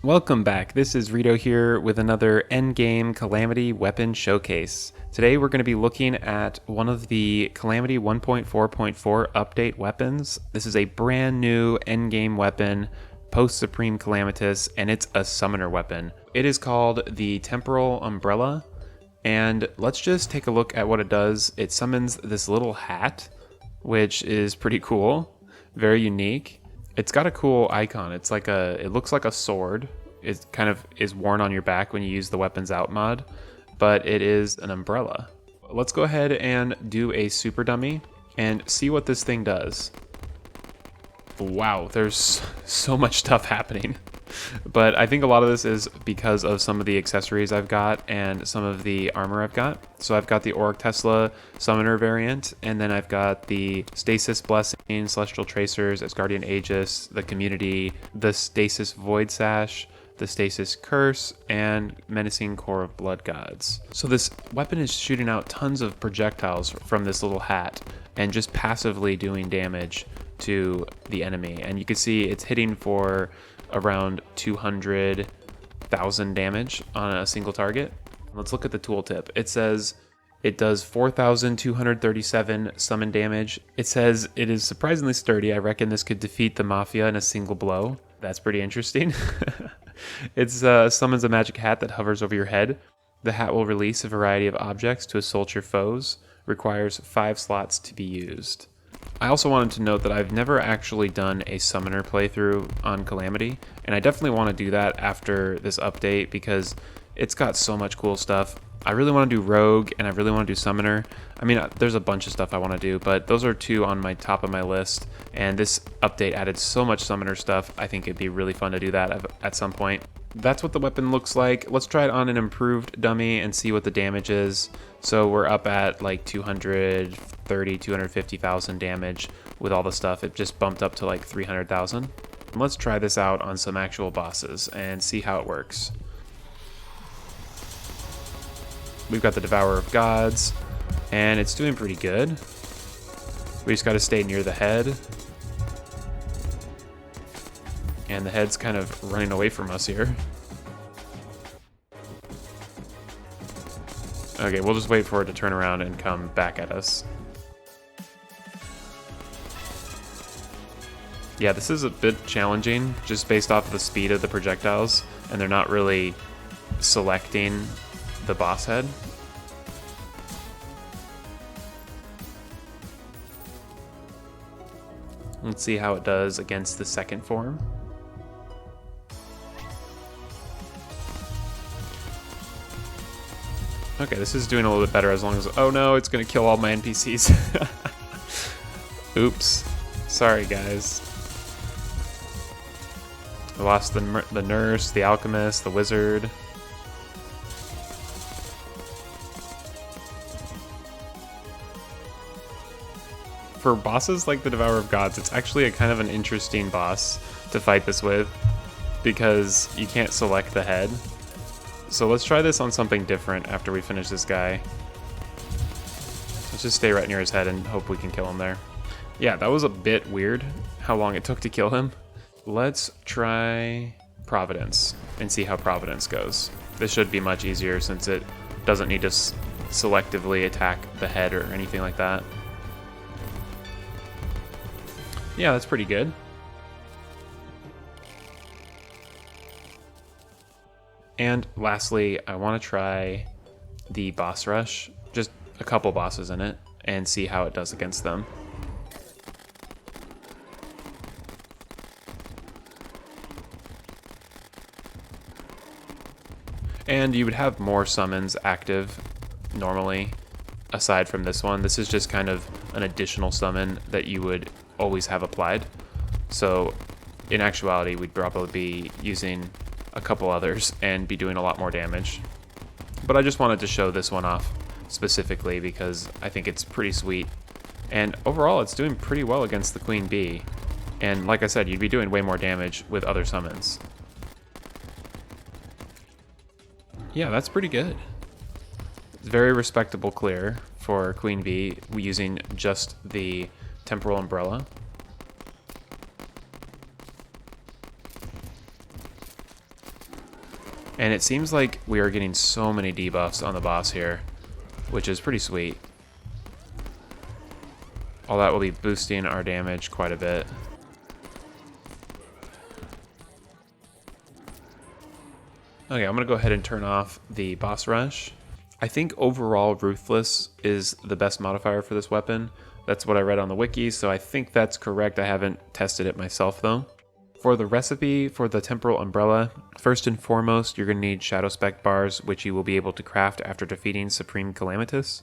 Welcome back. This is Rito here with another endgame Calamity weapon showcase. Today we're going to be looking at one of the Calamity 1.4.4 update weapons. This is a brand new endgame weapon, post-Supreme Calamitous, and it's a summoner weapon. It is called the Temporal Umbrella, and let's just take a look at what it does. It summons this little hat, which is pretty cool, very unique. It's got a cool icon. It's like it looks like a sword. It kind of is worn on your back when you use the Weapons Out mod, but it is an umbrella. Let's go ahead and do a super dummy and see what this thing does. Wow, there's so much stuff happening. But I think a lot of this is because of some of the accessories I've got and some of the armor I've got. So I've got the Auric Tesla Summoner variant, and then I've got the Stasis Blessing, Celestial Tracers, Asgardian Aegis, the Community, the Stasis Void Sash, the Stasis Curse, and Menacing Core of Blood Gods. So this weapon is shooting out tons of projectiles from this little hat and just passively doing damage to the enemy. And you can see it's hitting for around 200,000 damage on a single target. Let's look at the tooltip. It says it does 4,237 summon damage. It says it is surprisingly sturdy. I reckon this could defeat the Mafia in a single blow. That's pretty interesting. It summons a magic hat that hovers over your head. The hat will release a variety of objects to assault your foes. Requires 5 slots to be used. I also wanted to note that I've never actually done a summoner playthrough on Calamity, and I definitely want to do that after this update because it's got so much cool stuff. I really want to do rogue and I really want to do summoner. I mean, there's a bunch of stuff I want to do, but those are two on my top of my list, and this update added so much summoner stuff. I think it'd be really fun to do that at some point. That's what the weapon looks like. Let's try it on an improved dummy and see what the damage is. So we're up at like 250,000 damage with all the stuff. It just bumped up to like 300,000. Let's try this out on some actual bosses and see how it works. We've got the Devourer of Gods, and it's doing pretty good. We just got to stay near the head. And the head's kind of running away from us here. Okay, we'll just wait for it to turn around and come back at us. Yeah, this is a bit challenging, just based off of the speed of the projectiles, and they're not really selecting the boss head. Let's see how it does against the second form. Okay, this is doing a little bit better as long as... Oh no, it's going to kill all my NPCs. Oops. Sorry, guys. I lost the nurse, the alchemist, the wizard. For bosses like the Devourer of Gods, it's actually a kind of an interesting boss to fight this with because you can't select the head. So let's try this on something different after we finish this guy. Let's just stay right near his head and hope we can kill him there. Yeah, that was a bit weird how long it took to kill him. Let's try Providence and see how Providence goes. This should be much easier since it doesn't need to selectively attack the head or anything like that. Yeah, that's pretty good. And lastly, I want to try the boss rush, just a couple bosses in it, and see how it does against them. And you would have more summons active normally, aside from this one. This is just kind of an additional summon that you would always have applied. So in actuality, we'd probably be using a couple others and be doing a lot more damage. But I just wanted to show this one off specifically because I think it's pretty sweet. And overall, it's doing pretty well against the Queen Bee. And like I said, you'd be doing way more damage with other summons. Yeah, that's pretty good. It's very respectable clear for Queen Bee using just the Temporal Umbrella. And it seems like we are getting so many debuffs on the boss here, which is pretty sweet. All that will be boosting our damage quite a bit. Okay, I'm going to go ahead and turn off the boss rush. I think overall Ruthless is the best modifier for this weapon. That's what I read on the wiki, so I think that's correct. I haven't tested it myself though. For the recipe for the Temporal Umbrella, first and foremost, you're going to need Shadow Spec bars, which you will be able to craft after defeating Supreme Calamitas.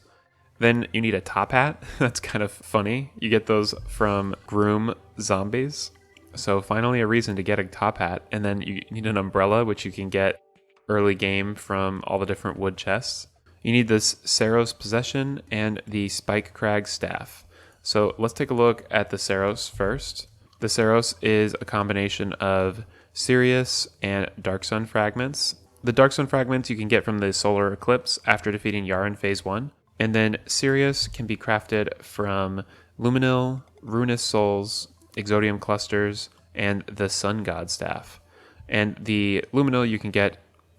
Then you need a top hat. That's kind of funny. You get those from Groom Zombies. So finally a reason to get a top hat. And then you need an umbrella, which you can get early game from all the different wood chests. You need this Saros Possession and the Spike Crag Staff. So let's take a look at the Saros first. The Saros is a combination of Sirius and Dark Sun fragments. The Dark Sun fragments you can get from the Solar Eclipse after defeating Yaren Phase 1. And then Sirius can be crafted from Luminil, Ruinous Souls, Exodium Clusters, and the Sun God Staff. And the Luminil you can get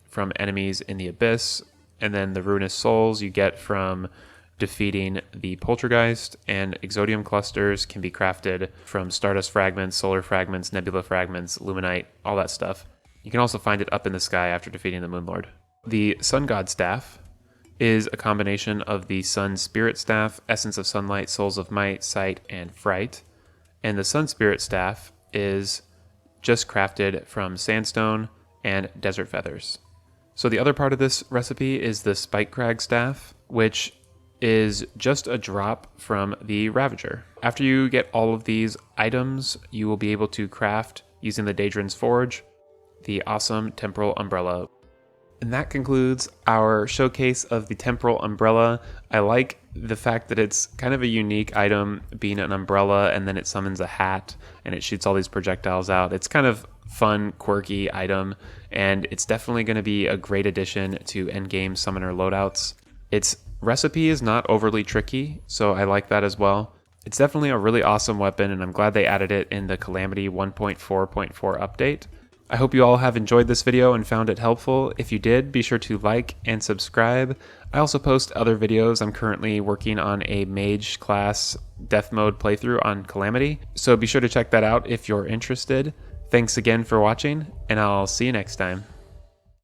from enemies in the Abyss, and then the Ruinous Souls you get from defeating the Poltergeist, and Exodium Clusters can be crafted from Stardust Fragments, Solar Fragments, Nebula Fragments, Luminite, all that stuff. You can also find it up in the sky after defeating the Moonlord. The Sun God Staff is a combination of the Sun Spirit Staff, Essence of Sunlight, Souls of Might, Sight, and Fright. And the Sun Spirit Staff is just crafted from Sandstone and Desert Feathers. So the other part of this recipe is the Spike Crag Staff, which is just a drop from the Ravager. After you get all of these items, you will be able to craft, using the Daedrin's Forge, the awesome Temporal Umbrella. And that concludes our showcase of the Temporal Umbrella. I like the fact that it's kind of a unique item, being an umbrella, and then it summons a hat, and it shoots all these projectiles out. It's kind of fun, quirky item, and it's definitely going to be a great addition to endgame summoner loadouts. Its recipe is not overly tricky, so I like that as well. It's definitely a really awesome weapon, and I'm glad they added it in the Calamity 1.4.4 update. I hope you all have enjoyed this video and found it helpful. If you did, be sure to like and subscribe. I also post other videos. I'm currently working on a mage class death mode playthrough on Calamity, so be sure to check that out if you're interested. Thanks again for watching, and I'll see you next time.